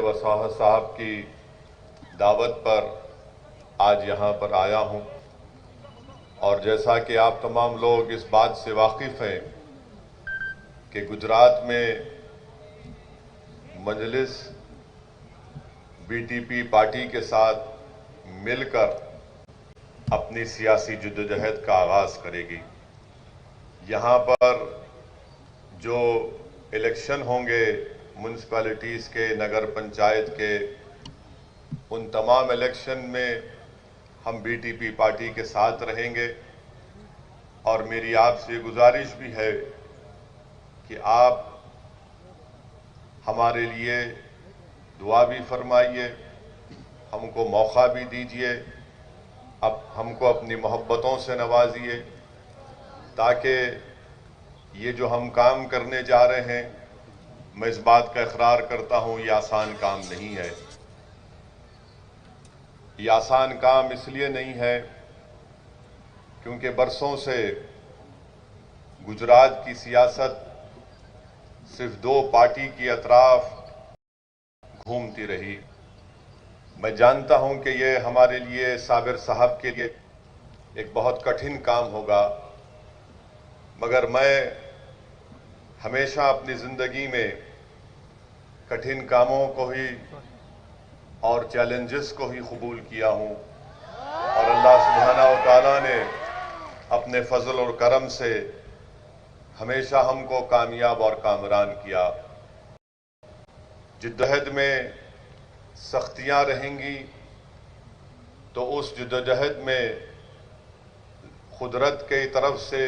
वसाहत साहब की दावत पर आज यहाँ पर आया हूँ। और जैसा कि आप तमाम लोग इस बात से वाकिफ़ हैं कि गुजरात में मजलिस बीटीपी पार्टी के साथ मिलकर अपनी सियासी जद्दोजहद का आगाज़ करेगी। यहाँ पर जो इलेक्शन होंगे म्यूनसिपैलिटीज़ के, नगर पंचायत के, उन तमाम इलेक्शन में हम बीटीपी पार्टी के साथ रहेंगे। और मेरी आपसे गुजारिश भी है कि आप हमारे लिए दुआ भी फरमाइए, हमको मौका भी दीजिए, अब हमको अपनी मोहब्बतों से नवाजिए, ताकि ये जो हम काम करने जा रहे हैं, मैं इस बात का इकरार करता हूँ, ये आसान काम नहीं है। ये आसान काम इसलिए नहीं है क्योंकि बरसों से गुजरात की सियासत सिर्फ दो पार्टी की अतराफ घूमती रही। मैं जानता हूं कि ये हमारे लिए, साबिर साहब के लिए एक बहुत कठिन काम होगा, मगर मैं हमेशा अपनी ज़िंदगी में कठिन कामों को ही और चैलेंजेस को ही कबूल किया हूँ। और अल्लाह सुब्हाना व तआला ने अपने फजल और करम से हमेशा हमको कामयाब और कामरान किया। जिद्दोजहद में सख्तियाँ रहेंगी तो उस जिद्दोजहद में कुदरत की तरफ से,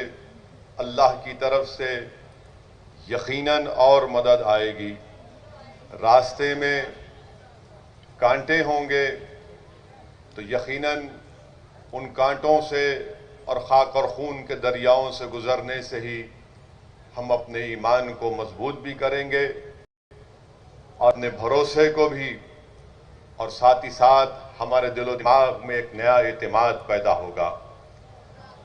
अल्लाह की तरफ से यकीनन और मदद आएगी। रास्ते में कांटे होंगे तो यकीनन उन कांटों से और खाक और खून के दरियाओं से गुजरने से ही हम अपने ईमान को मजबूत भी करेंगे और अपने भरोसे को भी, और साथ ही साथ हमारे दिलो दिमाग में एक नया एतमाद पैदा होगा।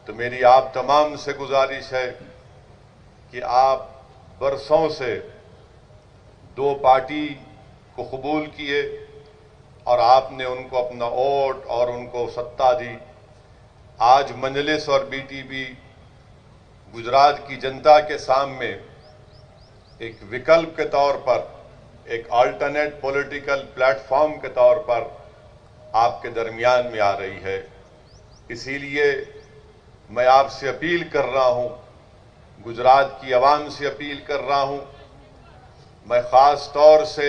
तो मेरी आप तमाम से गुजारिश है कि आप बरसों से दो पार्टी को कबूल किए और आपने उनको अपना वोट और उनको सत्ता दी। आज मजलिस और बीटीपी गुजरात की जनता के सामने एक विकल्प के तौर पर, एक अल्टरनेट पॉलिटिकल प्लेटफॉर्म के तौर पर आपके दरमियान में आ रही है। इसीलिए मैं आपसे अपील कर रहा हूं, गुजरात की आवाम से अपील कर रहा हूं, मैं ख़ास तौर से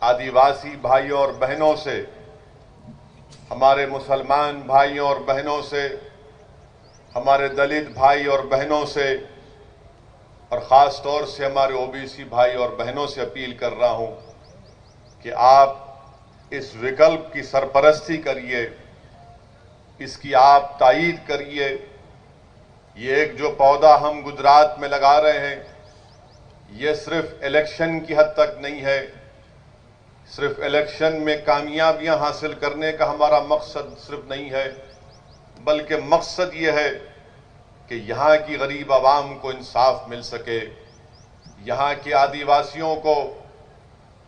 आदिवासी भाइयों और बहनों से, हमारे मुसलमान भाइयों और बहनों से, हमारे दलित भाई और बहनों से, और ख़ास तौर से हमारे ओबीसी भाई और बहनों से अपील कर रहा हूं कि आप इस विकल्प की सरपरस्ती करिए, इसकी आप तायीद करिए। ये एक जो पौधा हम गुजरात में लगा रहे हैं, ये सिर्फ इलेक्शन की हद तक नहीं है। सिर्फ इलेक्शन में कामयाबियां हासिल करने का हमारा मकसद सिर्फ नहीं है, बल्कि मकसद ये है कि यहाँ की गरीब आवाम को इंसाफ मिल सके, यहाँ के आदिवासियों को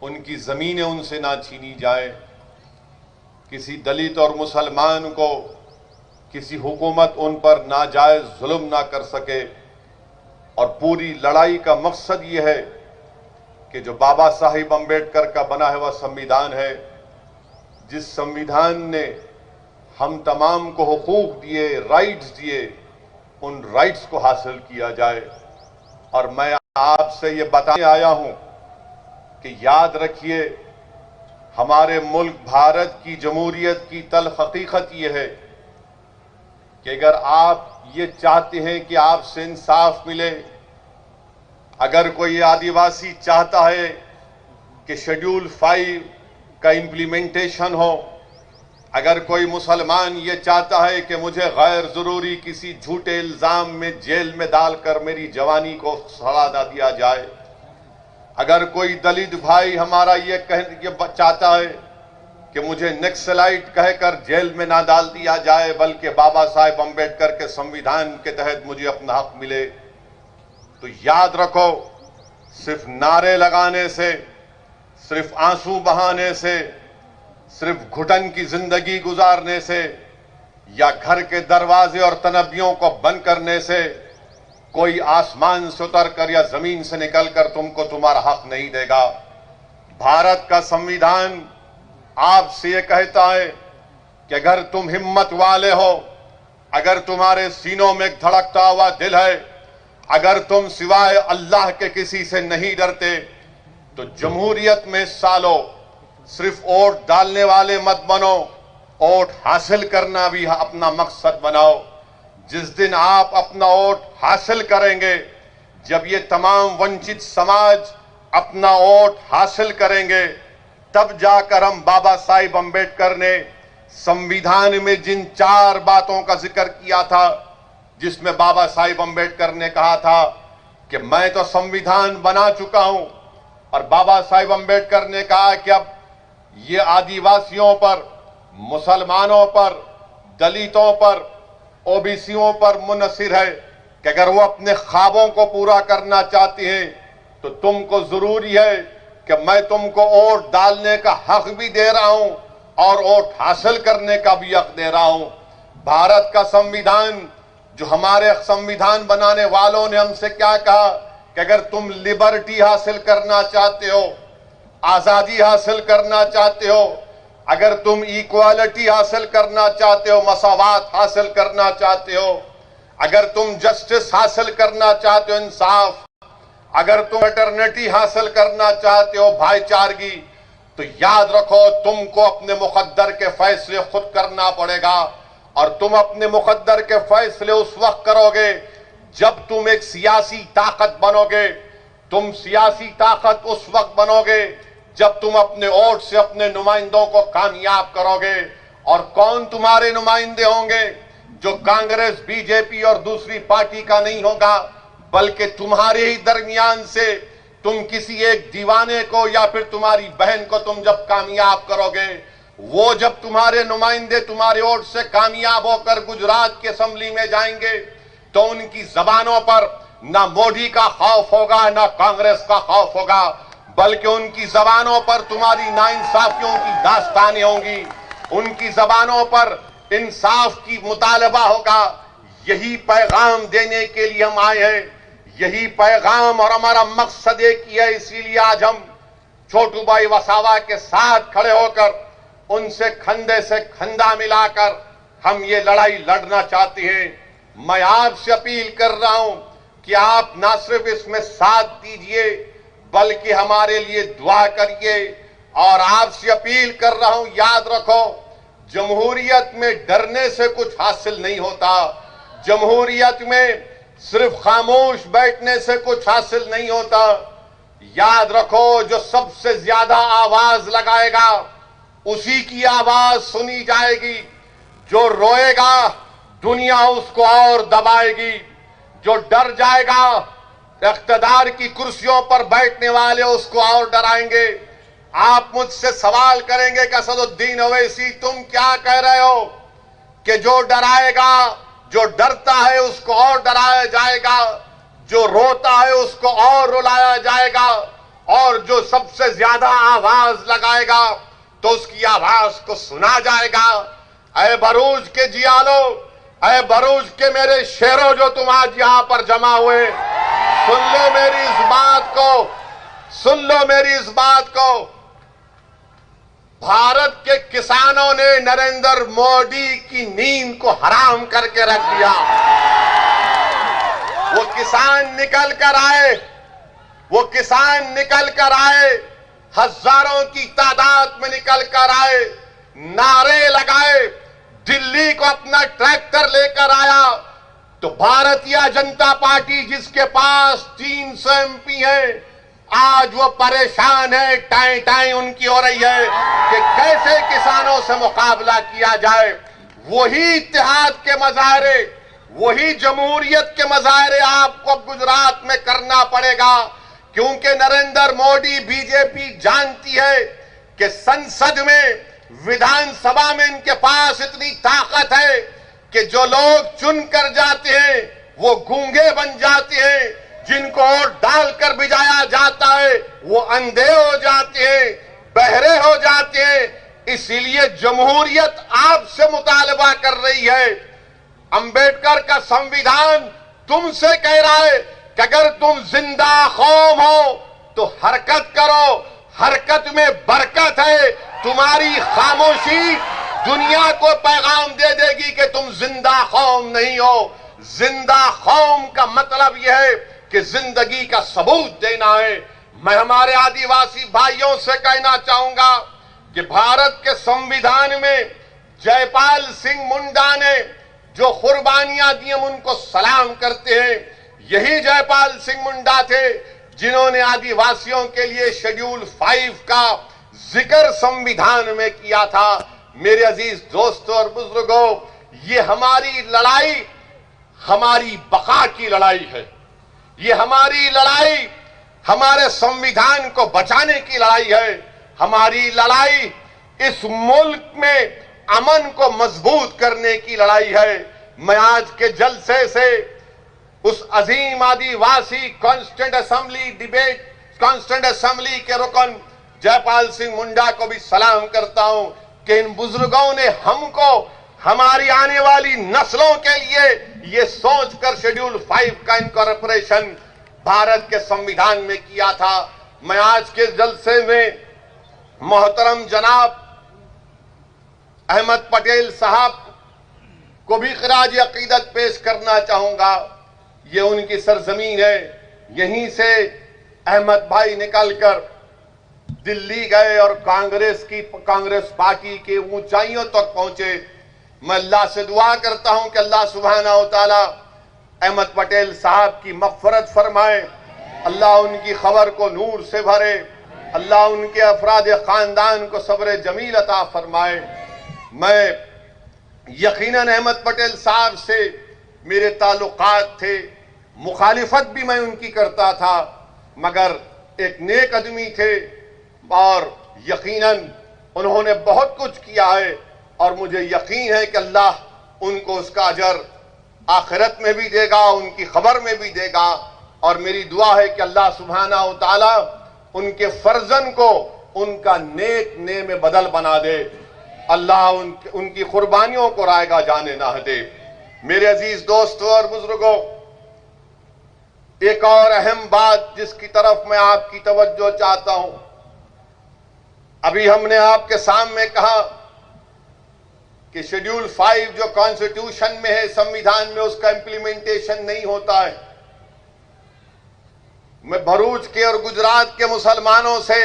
उनकी ज़मीनें उनसे ना छीनी जाए, किसी दलित और मुसलमान को किसी हुकूमत उन पर नाजायज़ जुल्म ना कर सके। और पूरी लड़ाई का मकसद ये है कि जो बाबा साहिब अम्बेडकर का बना हुआ संविधान है, जिस संविधान ने हम तमाम को हुकूक दिए, राइट्स दिए, उन राइट्स को हासिल किया जाए। और मैं आपसे ये बताने आया हूं कि याद रखिए, हमारे मुल्क भारत की जमहूरियत की तल्ख हकीकत ये है कि अगर आप ये चाहते हैं कि आपसे इंसाफ मिले, अगर कोई आदिवासी चाहता है कि शेड्यूल 5 का इम्प्लीमेंटेशन हो, अगर कोई मुसलमान ये चाहता है कि मुझे गैर ज़रूरी किसी झूठे इल्ज़ाम में जेल में डालकर मेरी जवानी को सड़ा ना दिया जाए, अगर कोई दलित भाई हमारा ये चाहता है कि मुझे नक्सलाइट कहकर जेल में ना डाल दिया जाए, बल्कि बाबा साहेब अम्बेडकर के संविधान के तहत मुझे अपना हक मिले, तो याद रखो, सिर्फ नारे लगाने से, सिर्फ आंसू बहाने से, सिर्फ घुटन की जिंदगी गुजारने से या घर के दरवाजे और तनबियों को बंद करने से कोई आसमान से उतर कर या जमीन से निकलकर तुमको तुम्हारा हक नहीं देगा। भारत का संविधान आपसे ये कहता है कि अगर तुम हिम्मत वाले हो, अगर तुम्हारे सीनों में एक धड़कता हुआ दिल है, अगर तुम सिवाय अल्लाह के किसी से नहीं डरते, तो जमहूरियत में सालों सिर्फ वोट डालने वाले मत बनो, वोट हासिल करना भी अपना मकसद बनाओ। जिस दिन आप अपना वोट हासिल करेंगे, जब ये तमाम वंचित समाज अपना वोट हासिल करेंगे, तब जाकर हम बाबा साहिब अम्बेडकर ने संविधान में जिन 4 बातों का जिक्र किया था, जिसमें बाबा साहिब अम्बेडकर ने कहा था कि मैं तो संविधान बना चुका हूं, और बाबा साहिब अम्बेडकर ने कहा कि अब ये आदिवासियों पर, मुसलमानों पर, दलितों पर, ओबीसीयों पर मुनहसिर है कि अगर वो अपने ख्वाबों को पूरा करना चाहती हैं तो तुमको जरूरी है कि मैं तुमको वोट डालने का हक भी दे रहा हूं और वोट हासिल करने का भी हक दे रहा हूं। भारत का संविधान, जो हमारे संविधान बनाने वालों ने हमसे क्या कहा कि अगर तुम लिबर्टी हासिल करना चाहते हो, आजादी हासिल करना चाहते हो, अगर तुम इक्वालिटी हासिल करना चाहते हो, मसावात हासिल करना चाहते हो, अगर तुम जस्टिस हासिल करना चाहते हो, इंसाफ, अगर तुम फ्रेटर्निटी हासिल करना चाहते हो, भाईचारगी, तो याद रखो तुमको अपने मुकद्दर के फैसले खुद करना पड़ेगा। और तुम अपने मुकद्दर के फैसले उस वक्त करोगे जब तुम एक सियासी ताकत बनोगे। तुम सियासी ताकत उस वक्त बनोगे जब तुम अपने वोट से अपने नुमाइंदों को कामयाब करोगे। और कौन तुम्हारे नुमाइंदे होंगे? जो कांग्रेस, बीजेपी और दूसरी पार्टी का नहीं होगा, बल्कि तुम्हारे ही दरमियान से तुम किसी एक दीवाने को या फिर तुम्हारी बहन को तुम जब कामयाब करोगे, वो जब तुम्हारे नुमाइंदे तुम्हारे वोट से कामयाब होकर गुजरात की असेंबली में जाएंगे, तो उनकी जबानों पर ना मोदी का खौफ होगा, ना कांग्रेस का खौफ होगा, बल्कि उनकी जबानों पर तुम्हारी नाइंसाफियों की दास्तानें होंगी। उनकी जबानों पर इंसाफ की मुतालबा होगा। यही पैगाम देने के लिए हम आए हैं, यही पैगाम और हमारा मकसद एक ही है। इसीलिए आज हम छोटू भाई वसावा के साथ खड़े होकर उनसे कंधे से कंधा मिलाकर हम ये लड़ाई लड़ना चाहते हैं। मैं आपसे अपील कर रहा हूं कि आप ना सिर्फ इसमें साथ दीजिए, बल्कि हमारे लिए दुआ करिए। और आपसे अपील कर रहा हूं, याद रखो, जमहूरियत में डरने से कुछ हासिल नहीं होता। जमहूरियत में सिर्फ खामोश बैठने से कुछ हासिल नहीं होता। याद रखो, जो सबसे ज्यादा आवाज लगाएगा उसी की आवाज सुनी जाएगी। जो रोएगा दुनिया उसको और दबाएगी। जो डर जाएगा, इख्तिदार की कुर्सियों पर बैठने वाले उसको और डराएंगे। आप मुझसे सवाल करेंगे कि असदुद्दीन ओवैसी तुम क्या कह रहे हो कि जो डराएगा, जो डरता है उसको और डराया जाएगा, जो रोता है उसको और रुलाया जाएगा, और जो सबसे ज्यादा आवाज लगाएगा तो उसकी आवाज को सुना जाएगा। ऐ भरूच के जियालो, ऐ भरूच के मेरे शेरों जो तुम आज यहां पर जमा हुए, सुन लो मेरी इस बात को, सुन लो मेरी इस बात को। भारत के किसानों ने नरेंद्र मोदी की नींद को हराम करके रख दिया। वो किसान निकल कर आए, वो किसान निकल कर आए, हजारों की तादाद में निकल कर आए, नारे लगाए, दिल्ली को अपना ट्रैक्टर लेकर आया। तो भारतीय जनता पार्टी जिसके पास 300 एमपी है, आज वो परेशान है, टाई टाई उनकी हो रही है कि कैसे किसानों से मुकाबला किया जाए। वही इत्तेहाद के मजाहरे, वही जमहूरियत के मजाहरे आपको गुजरात में करना पड़ेगा, क्योंकि नरेंद्र मोदी, बीजेपी जानती है कि संसद में, विधानसभा में इनके पास इतनी ताकत है कि जो लोग चुन कर जाते हैं वो गूंगे बन जाते हैं, जिनको वोट डालकर भिजाया जाता है वो अंधे हो जाते हैं, बहरे हो जाते हैं। इसीलिए जमहूरियत आपसे मुतालबा कर रही है। अंबेडकर का संविधान तुमसे कह रहा है कि अगर तुम जिंदा कौम हो तो हरकत करो, हरकत में बरकत है। तुम्हारी खामोशी दुनिया को पैगाम दे देगी कि तुम जिंदा कौम नहीं हो। जिंदा कौम का मतलब यह है कि जिंदगी का सबूत देना है। मैं हमारे आदिवासी भाइयों से कहना चाहूंगा कि भारत के संविधान में जयपाल सिंह मुंडा ने जो कुर्बानियां दी हम उनको सलाम करते हैं। यही जयपाल सिंह मुंडा थे जिन्होंने आदिवासियों के लिए शेड्यूल 5 का जिक्र संविधान में किया था। मेरे अजीज दोस्तों और बुजुर्गों, ये हमारी लड़ाई हमारी बका की लड़ाई है। ये हमारी लड़ाई हमारे संविधान को बचाने की लड़ाई है। हमारी लड़ाई इस मुल्क में अमन को मजबूत करने की लड़ाई है। मैं आज के जलसे से उस अजीम Adivasi constituent assembly debate constituent assembly के रुकन जयपाल सिंह मुंडा को भी सलाम करता हूं कि इन बुजुर्गों ने हमको हमारी आने वाली नस्लों के लिए ये सोचकर शेड्यूल 5 का इनकॉर्पोरेशन भारत के संविधान में किया था। मैं आज के जलसे में मोहतरम जनाब अहमद पटेल साहब को भी खिराज अकीदत पेश करना चाहूंगा। ये उनकी सरजमीन है। यहीं से अहमद भाई निकलकर दिल्ली गए और कांग्रेस पार्टी के ऊंचाइयों तक पहुंचे। मैं अल्लाह से दुआ करता हूं कि अल्लाह सुब्हानहू व तआला अहमद पटेल साहब की मग़फ़िरत फरमाए, अल्लाह उनकी खबर को नूर से भरे, अल्लाह उनके अफराद खानदान को सब्र जमील अता फरमाए। मैं यकीनन अहमद पटेल साहब से मेरे ताल्लुकात थे, मुखालिफत भी मैं उनकी करता था, मगर एक नेक आदमी थे और यकीनन उन्होंने बहुत कुछ किया है और मुझे यकीन है कि अल्लाह उनको उसका अजर आखिरत में भी देगा, उनकी खबर में भी देगा। और मेरी दुआ है कि अल्लाह सुब्हानहू व तआला उनके फर्जन को उनका नेक ने में बदल बना दे। अल्लाह उनकी कुर्बानियों को रायगा जाने ना दे। मेरे अजीज दोस्तों और बुजुर्गों, एक और अहम बात जिसकी तरफ मैं आपकी तवज्जो चाहता हूं, अभी हमने आपके सामने कहा कि शेड्यूल 5 जो कॉन्स्टिट्यूशन में है, संविधान में, उसका इंप्लीमेंटेशन नहीं होता है। मैं भरूच के और गुजरात के मुसलमानों से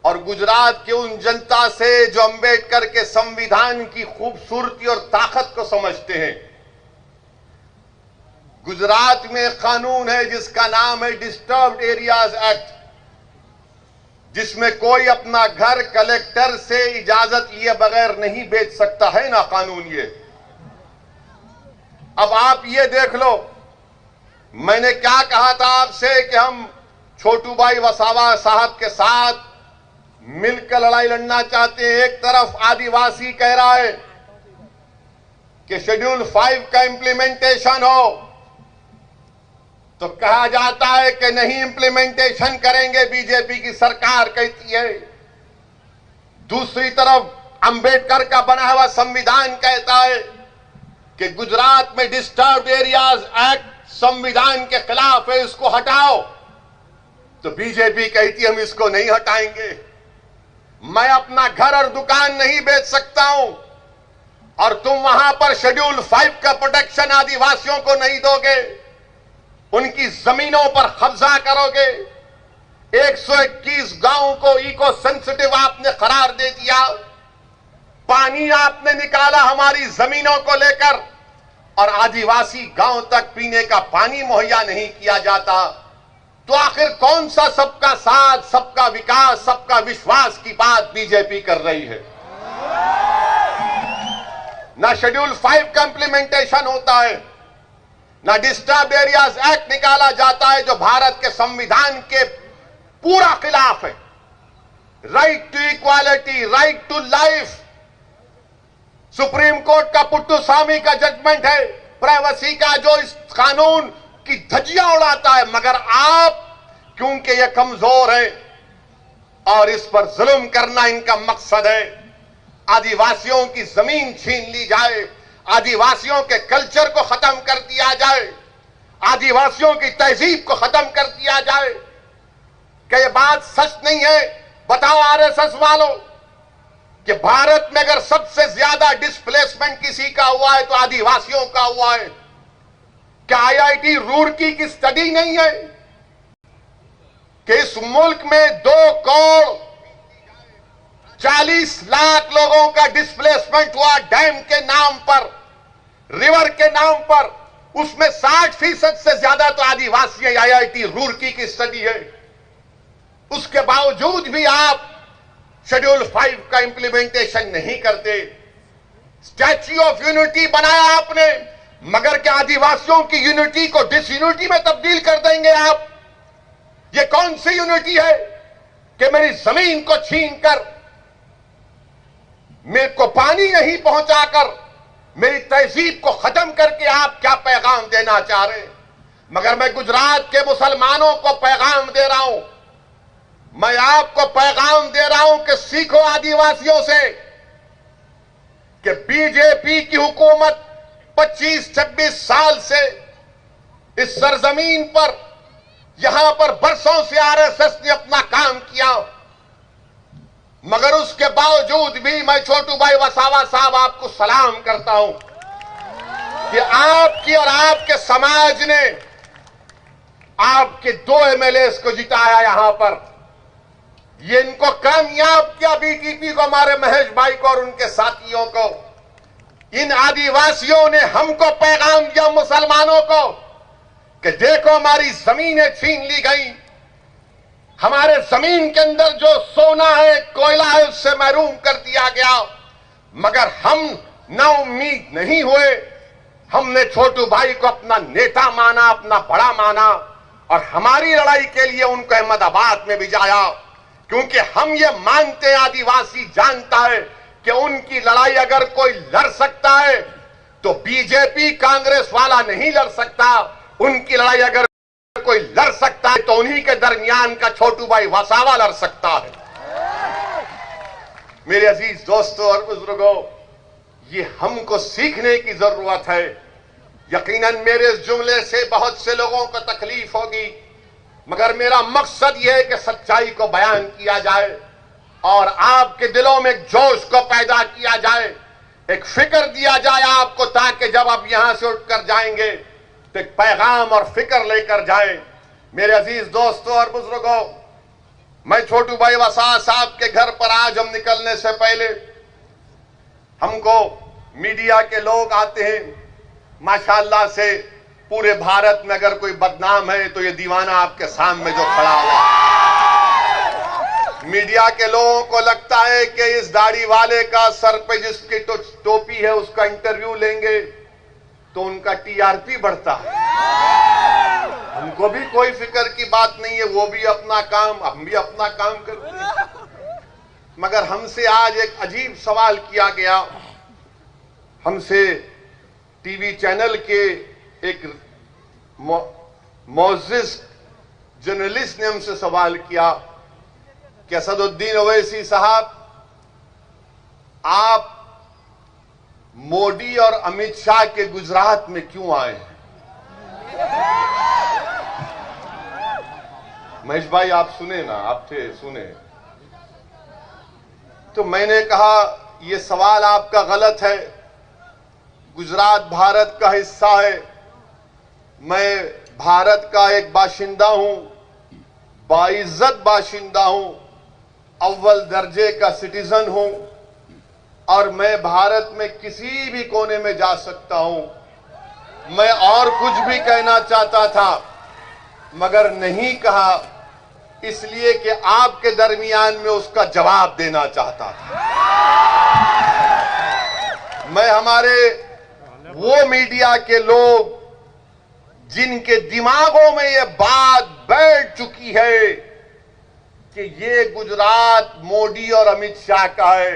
और गुजरात के उन जनता से जो अंबेडकर के संविधान की खूबसूरती और ताकत को समझते हैं। गुजरात में कानून है जिसका नाम है डिस्टर्ब्ड एरियाज एक्ट, जिसमें कोई अपना घर कलेक्टर से इजाजत लिए बगैर नहीं बेच सकता है ना कानून ये। अब आप ये देख लो, मैंने क्या कहा था आपसे कि हम छोटू भाई वसावा साहब के साथ मिलकर लड़ाई लड़ना चाहते हैं। एक तरफ आदिवासी कह रहा है कि शेड्यूल 5 का इंप्लीमेंटेशन हो, तो कहा जाता है कि नहीं इंप्लीमेंटेशन करेंगे, बीजेपी की सरकार कहती है। दूसरी तरफ अंबेडकर का बना हुआ संविधान कहता है कि गुजरात में डिस्टर्ब्ड एरियाज एक्ट संविधान के खिलाफ है, इसको हटाओ। तो बीजेपी कहती है हम इसको नहीं हटाएंगे। मैं अपना घर और दुकान नहीं बेच सकता हूं और तुम वहां पर शेड्यूल 5 का प्रोटेक्शन आदिवासियों को नहीं दोगे, उनकी जमीनों पर कब्जा करोगे। 121 गांवों को इको सेंसिटिव आपने करार दे दिया। पानी आपने निकाला हमारी जमीनों को लेकर और आदिवासी गांव तक पीने का पानी मुहैया नहीं किया जाता। तो आखिर कौन सा सबका साथ, सबका विकास, सबका विश्वास की बात बीजेपी कर रही है? ना शेड्यूल 5 का इंप्लीमेंटेशन होता है, ना डिस्टर्ब एरियाज एक्ट निकाला जाता है जो भारत के संविधान के पूरा खिलाफ है। Right to equality, right to life, supreme court का पुट्टुस्वामी का जजमेंट है। प्राइवेसी का जो इस कानून की धज्जियां उड़ाता है, मगर आप क्योंकि ये कमजोर है और इस पर जुल्म करना इनका मकसद है, आदिवासियों की जमीन छीन ली जाए, आदिवासियों के कल्चर को खत्म कर दिया जाए, आदिवासियों की तहजीब को खत्म कर दिया जाए। क्या ये बात सच नहीं है? बताओ आरएसएस वालों कि भारत में अगर सबसे ज्यादा डिस्प्लेसमेंट किसी का हुआ है तो आदिवासियों का हुआ है। क्या आईआईटी रुड़की की स्टडी नहीं है कि इस मुल्क में 2 करोड़ 40 लाख लोगों का डिस्प्लेसमेंट हुआ डैम के नाम पर, रिवर के नाम पर, उसमें 60% से ज्यादा तो आदिवासी है। आईआईटी रुड़की की स्टडी है। उसके बावजूद भी आप शेड्यूल 5 का इंप्लीमेंटेशन नहीं करते। स्टैच्यू ऑफ यूनिटी बनाया आपने, मगर क्या आदिवासियों की यूनिटी को डिसयूनिटी में तब्दील कर देंगे आप? ये कौन सी यूनिटी है कि मेरी जमीन को छीनकर, मेरे को पानी नहीं पहुंचाकर, मेरी तहजीब को खत्म करके आप क्या पैगाम देना चाह रहे हैं? मगर मैं गुजरात के मुसलमानों को पैगाम दे रहा हूं, मैं आपको पैगाम दे रहा हूं कि सीखो आदिवासियों से कि बीजेपी की हुकूमत 25-26 साल से इस सरजमीन पर, यहां पर बरसों से आरएसएस ने अपना काम किया, मगर उसके बावजूद भी मैं छोटू भाई वसावा साहब आपको सलाम करता हूं कि आपकी और आपके समाज ने आपके 2 एमएलए को जिताया यहां पर। ये इनको कामयाब किया, बीटीपी को, हमारे महेश भाई को और उनके साथियों को। इन आदिवासियों ने हमको पैगाम दिया, मुसलमानों को, कि देखो हमारी जमीनें छीन ली गई, हमारे जमीन के अंदर जो सोना है, कोयला है, उससे महरूम कर दिया गया, मगर हम ना उम्मीद नहीं हुए। हमने छोटू भाई को अपना नेता माना, अपना बड़ा माना, और हमारी लड़ाई के लिए उनको अहमदाबाद में भिजाया, क्योंकि हम ये मानते हैं, आदिवासी जानता है कि उनकी लड़ाई अगर कोई लड़ सकता है तो बीजेपी कांग्रेस वाला नहीं लड़ सकता। उनकी लड़ाई अगर कोई लड़ सकता है तो उन्हीं के दरमियान का छोटू भाई वसावा लड़ सकता है। मेरे अजीज दोस्तों और बुजुर्गों, ये हमको सीखने की जरूरत है। यकीनन मेरे इस जुमले से बहुत से लोगों को तकलीफ होगी, मगर मेरा मकसद यह है कि सच्चाई को बयान किया जाए और आपके दिलों में एक जोश को पैदा किया जाए, एक फिक्र दिया जाए आपको, ताकि जब आप यहां से उठकर जाएंगे तो एक पैगाम और फिक्र लेकर जाए। मेरे अजीज दोस्तों और बुजुर्गों, मैं छोटू भाई वसा साहब के घर पर आज हम निकलने से पहले, हमको मीडिया के लोग आते हैं, माशाअल्लाह से पूरे भारत में अगर कोई बदनाम है तो ये दीवाना आपके सामने जो खड़ा हुआ। मीडिया के लोगों को लगता है कि इस दाढ़ी वाले का सर पे जिसकी टोपी है उसका इंटरव्यू लेंगे तो उनका टीआरपी बढ़ता है। हमको भी कोई फिक्र की बात नहीं है, वो भी अपना काम, हम भी अपना काम करते हैं। मगर हमसे आज एक अजीब सवाल किया गया। हमसे टीवी चैनल के एक मोअज़्ज़िज़ जर्नलिस्ट ने हमसे सवाल किया कि असदुद्दीन ओवैसी साहब, आप मोदी और अमित शाह के गुजरात में क्यों आए हैं? महेश भाई आप सुने ना, आप थे, सुने। तो मैंने कहा यह सवाल आपका गलत है। गुजरात भारत का हिस्सा है, मैं भारत का एक बाशिंदा हूं, बाइज्जत बाशिंदा हूं, अव्वल दर्जे का सिटीजन हूं और मैं भारत में किसी भी कोने में जा सकता हूं। मैं और कुछ भी कहना चाहता था मगर नहीं कहा, इसलिए कि आपके दरमियान में उसका जवाब देना चाहता था। मैं हमारे वो मीडिया के लोग जिनके दिमागों में ये बात बैठ चुकी है कि ये गुजरात मोदी और अमित शाह का है,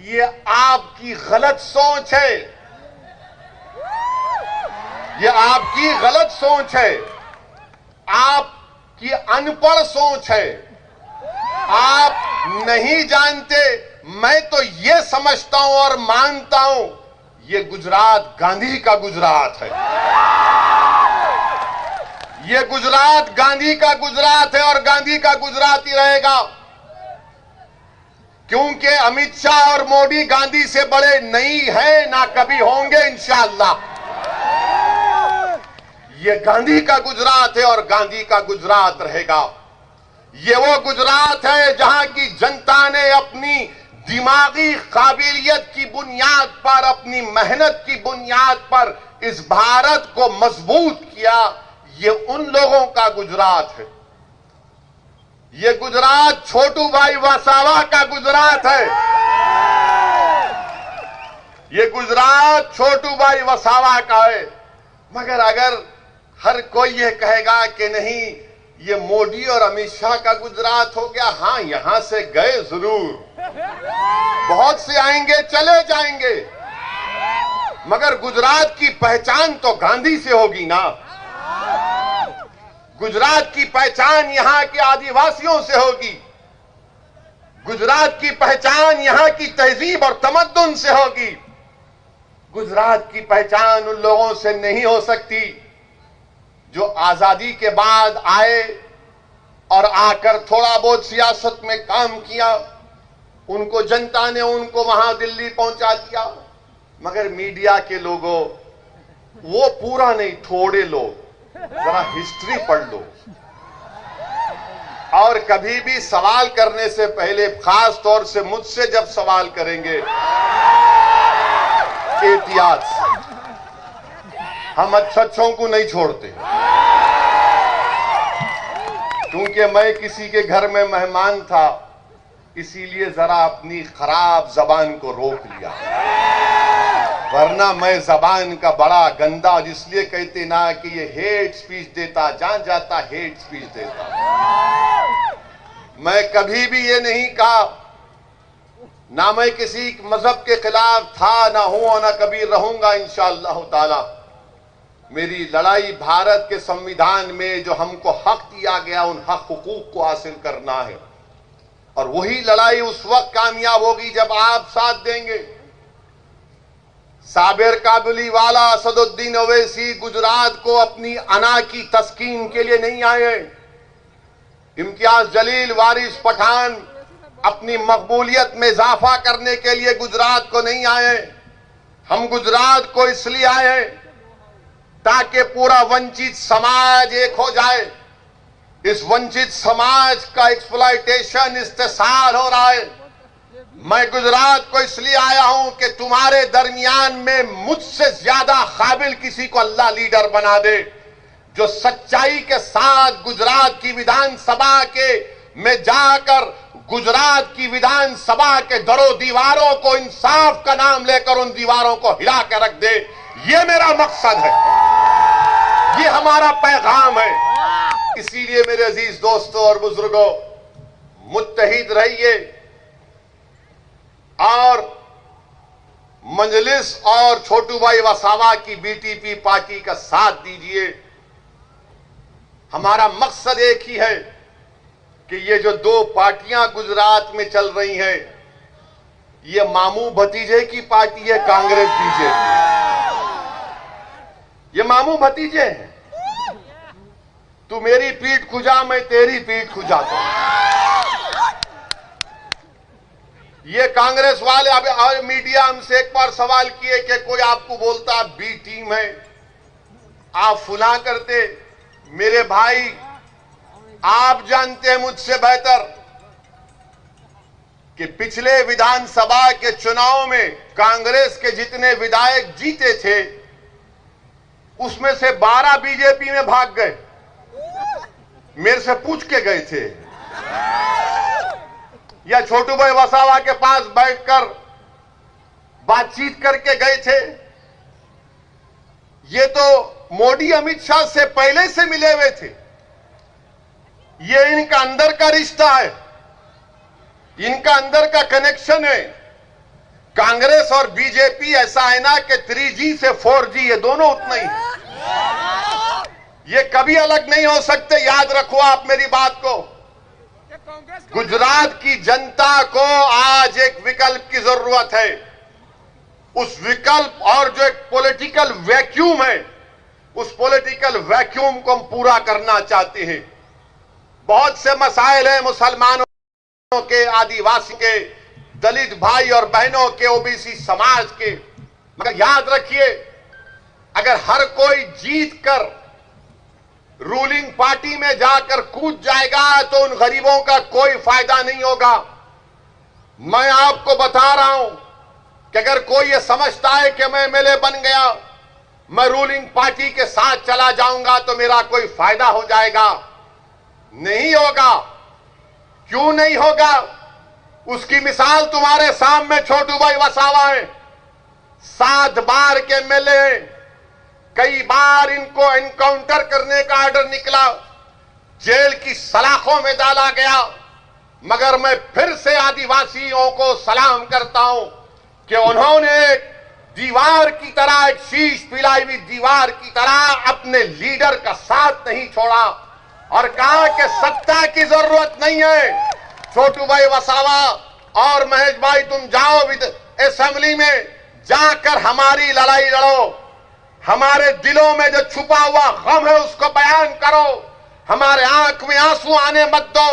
ये आपकी गलत सोच है। ये आपकी गलत सोच है, आपकी अनपढ़ सोच है, आप नहीं जानते। मैं तो ये समझता हूं और मानता हूं ये गुजरात गांधी का गुजरात है, ये गुजरात गांधी का गुजरात है और गांधी का गुजरात ही रहेगा, क्योंकि अमित शाह और मोदी गांधी से बड़े नहीं है, ना कभी होंगे इंशाअल्लाह। ये गांधी का गुजरात है और गांधी का गुजरात रहेगा। ये वो गुजरात है जहां की जनता ने अपनी दिमागी काबिलियत की बुनियाद पर, अपनी मेहनत की बुनियाद पर इस भारत को मजबूत किया। ये उन लोगों का गुजरात है। ये गुजरात छोटू भाई वसावा का गुजरात है। ये गुजरात छोटू भाई वसावा का है। मगर अगर हर कोई ये कहेगा कि नहीं ये मोदी और अमित शाह का गुजरात हो गया, हां यहां से गए जरूर, बहुत से आएंगे चले जाएंगे, मगर गुजरात की पहचान तो गांधी से होगी ना। गुजरात की पहचान यहां के आदिवासियों से होगी, गुजरात की पहचान यहां की तहजीब और तमद्दुन से होगी। गुजरात की पहचान उन लोगों से नहीं हो सकती जो आजादी के बाद आए और आकर थोड़ा बहुत सियासत में काम किया, उनको जनता ने उनको वहां दिल्ली पहुंचा दिया। मगर मीडिया के लोगों, वो पूरा नहीं, थोड़े लोग, जरा हिस्ट्री पढ़ लो और कभी भी सवाल करने से पहले, खास तौर से मुझसे जब सवाल करेंगे, एहतियात से। हम अच्छों को नहीं छोड़ते, क्योंकि मैं किसी के घर में मेहमान था, इसीलिए जरा अपनी खराब जबान को रोक लिया, वरना मैं जबान का बड़ा गंदा, जिसलिए कहते ना कि ये हेट स्पीच देता, जहां जाता हेट स्पीच देता। मैं कभी भी ये नहीं कहा, ना मैं किसी मजहब के खिलाफ था, ना हूं और ना कभी रहूंगा इंशाअल्लाह ताला। मेरी लड़ाई भारत के संविधान में जो हमको हक दिया गया, उन हक हुकूक को हासिल करना है, और वही लड़ाई उस वक्त कामयाब होगी जब आप साथ देंगे। साबिर काबुली वाला, असदुद्दीन ओवैसी गुजरात को अपनी अना की तस्कीन के लिए नहीं आए। इम्तियाज जलील, वारिस पठान अपनी मकबूलियत में इजाफा करने के लिए गुजरात को नहीं आए। हम गुजरात को इसलिए आए ताकि पूरा वंचित समाज एक हो जाए। इस वंचित समाज का एक्सप्लॉयटेशन, इस्तेसाल हो रहा है। मैं गुजरात को इसलिए आया हूं कि तुम्हारे दरमियान में मुझसे ज्यादा काबिल किसी को अल्लाह लीडर बना दे, जो सच्चाई के साथ गुजरात की विधानसभा के में जाकर गुजरात की विधानसभा के दरों दीवारों को इंसाफ का नाम लेकर उन दीवारों को हिला कर रख दे। ये मेरा मकसद है, ये हमारा पैगाम है। इसीलिए मेरे अजीज दोस्तों और बुजुर्गों, मुत्तहिद रहिए और मजलिस और छोटू भाई वसावा की बीटीपी पार्टी का साथ दीजिए। हमारा मकसद एक ही है कि ये जो दो पार्टियां गुजरात में चल रही हैं, ये मामू भतीजे की पार्टी है, कांग्रेस बीजेपी। ये मामू भतीजे हैं। तू मेरी पीठ खुजा, मैं तेरी पीठ खुजाता हूं। ये कांग्रेस वाले, अब मीडिया हमसे एक बार सवाल किए कि कोई आपको बोलता बी टीम है, आप फुला करते। मेरे भाई, आप जानते हैं मुझसे बेहतर कि पिछले विधानसभा के चुनाव में कांग्रेस के जितने विधायक जीते थे, उसमें से 12 बीजेपी में भाग गए। मेरे से पूछ के गए थे, या छोटू भाई वसावा के पास बैठकर बातचीत करके गए थे। ये तो मोदी अमित शाह से पहले से मिले हुए थे। ये इनका अंदर का रिश्ता है, इनका अंदर का कनेक्शन है। कांग्रेस और बीजेपी ऐसा है ना कि 3G से 4G, ये दोनों उतना ही है। ये कभी अलग नहीं हो सकते। याद रखो आप मेरी बात को। गुजरात की जनता को आज एक विकल्प की जरूरत है। उस विकल्प और जो एक पॉलिटिकल वैक्यूम है, उस पॉलिटिकल वैक्यूम को हम पूरा करना चाहते हैं। बहुत से मसाइल हैं मुसलमानों के, आदिवासी के, दलित भाई और बहनों के, ओबीसी समाज के, मगर याद रखिए अगर हर कोई जीत कर रूलिंग पार्टी में जाकर कूद जाएगा तो उन गरीबों का कोई फायदा नहीं होगा। मैं आपको बता रहा हूं कि अगर कोई ये समझता है कि मैं एमएलए बन गया, मैं रूलिंग पार्टी के साथ चला जाऊंगा तो मेरा कोई फायदा हो जाएगा, नहीं होगा। क्यों नहीं होगा? उसकी मिसाल तुम्हारे सामने छोटू भाई वसावा है। 7 बार के एमएलए, कई बार इनको एनकाउंटर करने का ऑर्डर निकला, जेल की सलाखों में डाला गया, मगर मैं फिर से आदिवासियों को सलाम करता हूं कि उन्होंने दीवार की तरह, एक शीश पिलाई हुई दीवार की तरह अपने लीडर का साथ नहीं छोड़ा और कहा कि सत्ता की जरूरत नहीं है। छोटू भाई वसावा और महेश भाई, तुम जाओ असेंबली में जाकर हमारी लड़ाई लड़ो, हमारे दिलों में जो छुपा हुआ गम है उसको बयान करो, हमारे आंख में आंसू आने मत दो,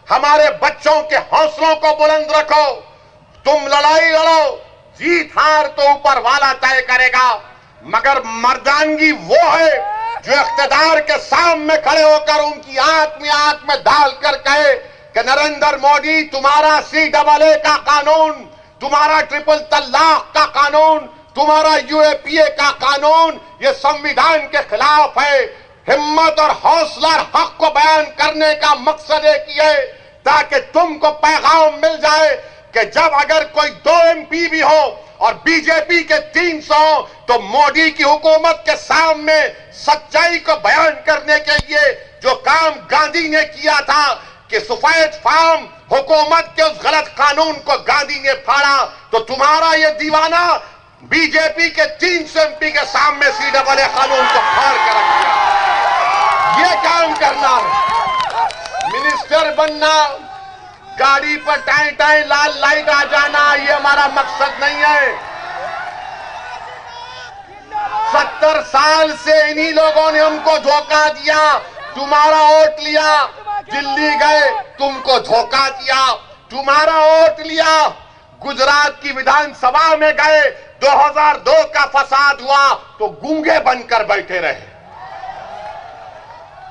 हमारे बच्चों के हौसलों को बुलंद रखो। तुम लड़ाई लड़ो, जीत हार तो ऊपर वाला तय करेगा, मगर मर्दानगी वो है जो इख्तिदार के सामने खड़े होकर उनकी आंख में डालकर कहे कि नरेंद्र मोदी, तुम्हारा CAA का कानून, तुम्हारा ट्रिपल तलाक का कानून, तुम्हारा UAPA का कानून ये संविधान के खिलाफ है। हिम्मत और हौसला और हक को बयान करने का मकसद एक ही है ताकि तुमको पैगाम मिल जाए कि जब अगर कोई 2 MP भी हो और बीजेपी के 300 हो तो मोदी की हुकूमत के सामने सच्चाई को बयान करने के लिए जो काम गांधी ने किया था कि सफेद फार्म हुकूमत के उस गलत कानून को गांधी ने फाड़ा, तो तुम्हारा ये दीवाना बीजेपी के 300 MP के सामने CAA कानून को फाड़ कर रख दिया। ये काम करना है। मिनिस्टर बनना, गाड़ी पर टाई टाई लाल लाइट आ जाना, ये हमारा मकसद नहीं है। 70 साल से इन्हीं लोगों ने हमको धोखा दिया। तुम्हारा वोट लिया, दिल्ली गए, तुमको धोखा दिया। तुम्हारा वोट लिया, गुजरात की विधानसभा में गए, 2002 का फसाद हुआ तो गूंगे बनकर बैठे रहे।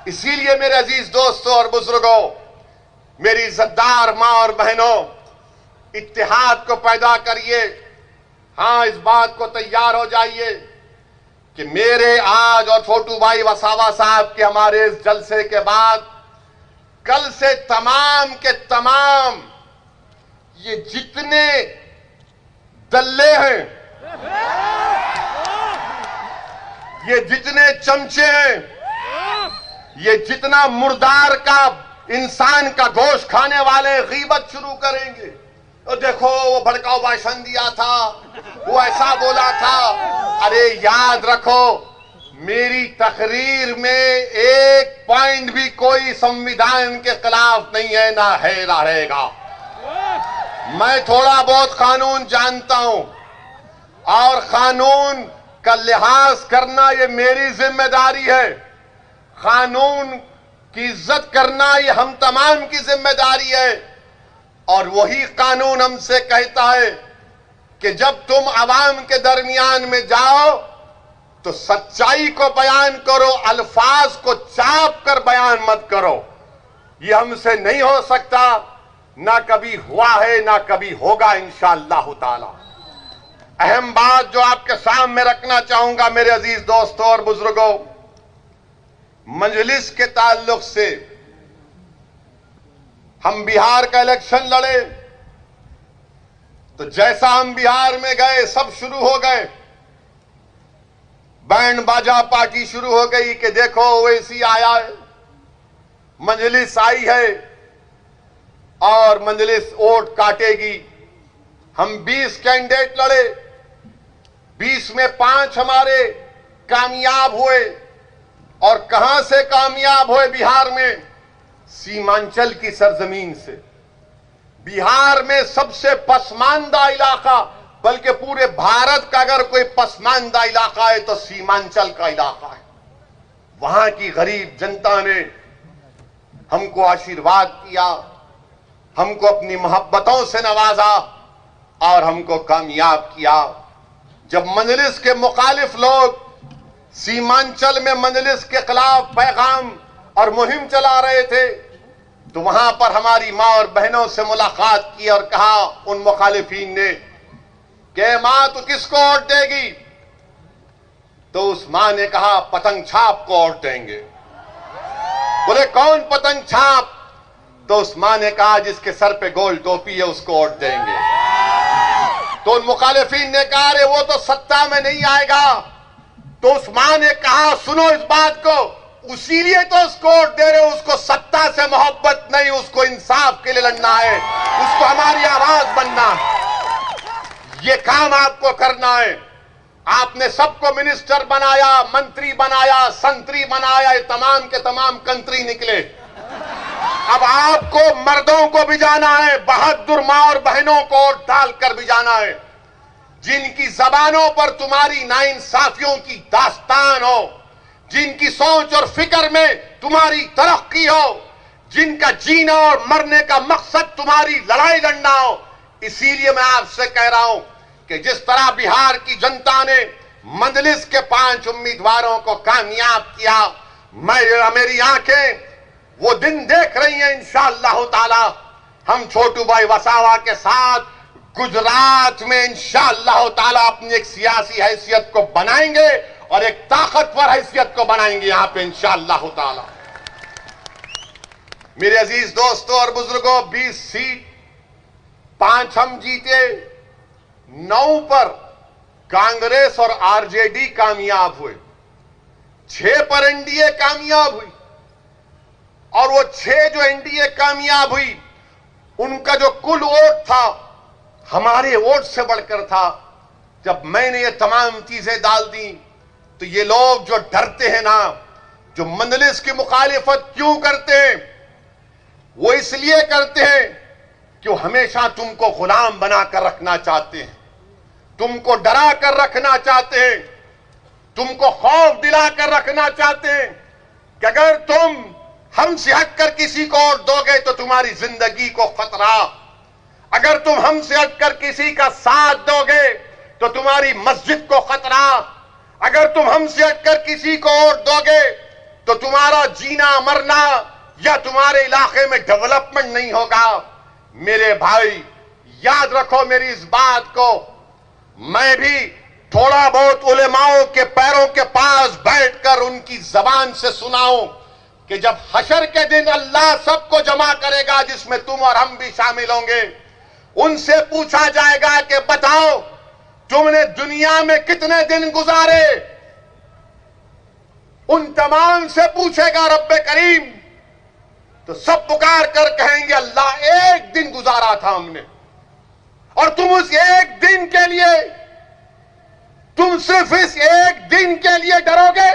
इसीलिए मेरे अजीज दोस्तों और बुजुर्गों, मेरी इज्जतदार मां और बहनों, इत्तेहाद को पैदा करिए। हां, इस बात को तैयार हो जाइए कि मेरे आज और छोटू भाई वसावा साहब के हमारे इस जलसे के बाद कल से तमाम के तमाम ये जितने दल्ले हैं, ये जितने चमचे हैं, ये जितना मुर्दार का इंसान का गोश्त खाने वाले गीबत शुरू करेंगे। तो देखो वो भड़काऊ भाषण दिया था, वो ऐसा बोला था। अरे याद रखो, मेरी तकरीर में एक पॉइंट भी कोई संविधान के खिलाफ नहीं है, ना है ना रहेगा। मैं थोड़ा बहुत कानून जानता हूं और कानून का लिहाज करना ये मेरी जिम्मेदारी है। कानून की इज्जत करना ये हम तमाम की जिम्मेदारी है। और वही कानून हमसे कहता है कि जब तुम आवाम के दरमियान में जाओ तो सच्चाई को बयान करो, अल्फाज को चाप कर बयान मत करो। ये हमसे नहीं हो सकता, ना कभी हुआ है ना कभी होगा इंशाअल्लाह ताला। अहम बात जो आपके सामने रखना चाहूंगा मेरे अजीज दोस्तों और बुजुर्गों, मजलिस के ताल्लुक से हम बिहार का इलेक्शन लड़े तो जैसा हम बिहार में गए सब शुरू हो गए, बैंड बाजा पार्टी शुरू हो गई कि देखो ओवैसी आया है, मजलिस आई है और मजलिस वोट काटेगी। हम 20 कैंडिडेट लड़े, 20 में 5 हमारे कामयाब हुए और कहां से कामयाब हुए बिहार में? सीमांचल की सरजमीन से। बिहार में सबसे पसमानदा इलाका, बल्कि पूरे भारत का अगर कोई पसमानदा इलाका है तो सीमांचल का इलाका है। वहां की गरीब जनता ने हमको आशीर्वाद किया, हमको अपनी मोहब्बतों से नवाजा और हमको कामयाब किया। जब मजलिस के मुखालिफ लोग सीमांचल में मजलिस के खिलाफ पैगाम और मुहिम चला रहे थे, तो वहां पर हमारी मां और बहनों से मुलाकात की और कहा उन मुखालिफिन ने कि मां तू किसको वोट देगी? तो उस मां ने कहा पतंग छाप को वोट देंगे। बोले कौन पतंग छाप? तो उस मां ने कहा जिसके सर पे गोल टोपी है उसको वोट देंगे। तो उन मुखालिफिन ने कहा अरे वो तो सत्ता में नहीं आएगा। तो उस मां ने कहा सुनो इस बात को, उसीलिए तो उसको वोट दे रहे हो, उसको सत्ता से मोहब्बत नहीं, उसको इंसाफ के लिए लड़ना है, उसको हमारी आवाज बनना है। ये काम आपको करना है। आपने सबको मिनिस्टर बनाया, मंत्री बनाया, संतरी बनाया, ये तमाम के तमाम कंत्री निकले। अब आपको मर्दों को भी जाना है, बहादुर मां और बहनों को वोट डालकर भी जाना है, जिनकी जबानों पर तुम्हारी नाइंसाफियों की दास्तान हो, जिनकी सोच और फिक्र में तुम्हारी तरक्की हो, जिनका जीना और मरने का मकसद तुम्हारी लड़ाई लड़ना हो। इसीलिए मैं आपसे कह रहा हूं कि जिस तरह बिहार की जनता ने मजलिस के 5 उम्मीदवारों को कामयाब किया, मेरी आंखें वो दिन देख रही हैं इंशाअल्लाह ताला हम छोटू भाई वसावा के साथ गुजरात में इंशाअल्लाह ताला अपनी एक सियासी हैसियत को बनाएंगे और एक ताकतवर हैसियत को बनाएंगे यहां पे इंशाअल्लाह ताला। मेरे अजीज दोस्तों और बुजुर्गों, 20 सीट 5 हम जीते, 9 पर कांग्रेस और आरजेडी कामयाब हुए, 6 पर एनडीए कामयाब हुई। और वो 6 जो एनडीए कामयाब हुई, उनका जो कुल वोट था हमारे वोट से बढ़कर था। जब मैंने ये तमाम चीजें डाल दी तो ये लोग जो डरते हैं ना, जो मजलिस की मुखालिफत क्यों करते हैं, वो इसलिए करते हैं कि वो हमेशा तुमको गुलाम बनाकर रखना चाहते हैं, तुमको डरा कर रखना चाहते हैं, तुमको खौफ दिलाकर रखना चाहते हैं कि अगर तुम हमसे हटकर किसी को वोट दोगे तो तुम्हारी जिंदगी को खतरा, अगर तुम हमसे हटकर किसी का साथ दोगे तो तुम्हारी मस्जिद को खतरा, अगर तुम हमसे हटकर किसी को वोट दोगे तो तुम्हारा जीना मरना या तुम्हारे इलाके में डेवलपमेंट नहीं होगा। मेरे भाई याद रखो मेरी इस बात को, मैं भी थोड़ा बहुत उलेमाओं के पैरों के पास बैठकर उनकी जबान से सुनाऊं कि जब हशर के दिन अल्लाह सबको जमा करेगा, जिसमें तुम और हम भी शामिल होंगे, उनसे पूछा जाएगा कि बताओ तुमने दुनिया में कितने दिन गुजारे। उन तमाम से पूछेगा रब्बे करीम, तो सब पुकार कर कहेंगे अल्लाह एक दिन गुजारा था हमने। और तुम उस एक दिन के लिए, तुम सिर्फ इस एक दिन के लिए डरोगे,